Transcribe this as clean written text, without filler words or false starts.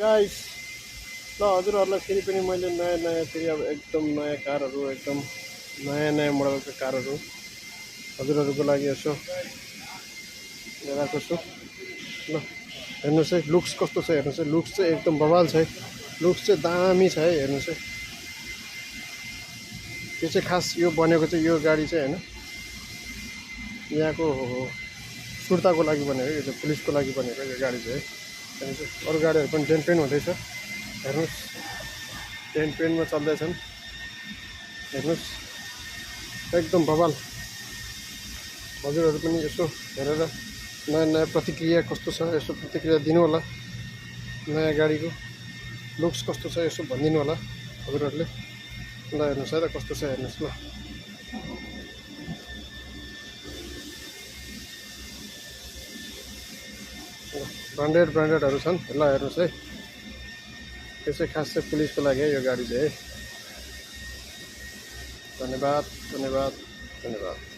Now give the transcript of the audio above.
Guys ल हजुरहरूलाई फेरि पनि मैले नयाँ फेरि अब एकदम नयाँ कारहरू एकदम नयाँ मोडलका कारहरू हजुरहरूको लागि यसो लिएर आएको छु ल हेर्नुहोस् है लुक्स कस्तो छ हेर्नुहोस् है लुक्स चाहिँ एकदम बवाल छ है लुक्स चाहिँ दामी छ है हेर्नुहोस् है यो चाहिँ खास यो बनेको चाहिँ यो गाडी चाहिँ होइन यहाँको सुर्ताको लागि बनेको यो चाहिँ पुलिसको लागि बनेको यो गाडी चाहिँ है हेर्नुहोस् अरू गाडीहरू पनि डेन पेन हुँदैछ हेर्नुहोस् डेन पेनमा चल्दैछन् हेर्नुहोस् एकदम बवाल हजुरहरू पनि यसो हेरेर नयाँ प्रतिक्रिया कस्तो छ यसो प्रतिक्रिया दिनु होला नयाँ गाडीको लुक्स कस्तो छ यसो भनिदिनु होला हजुरहरूले ल हेर्नुहोस् है त कस्तो छ हेर्नुहोस् ल ब्रान्डेडहरू छन् ल हेर्नुहोस् है यो चाहिँ खास चाहिँ पुलिसको लागि है यो गाडी चाहिँ है धन्यवाद।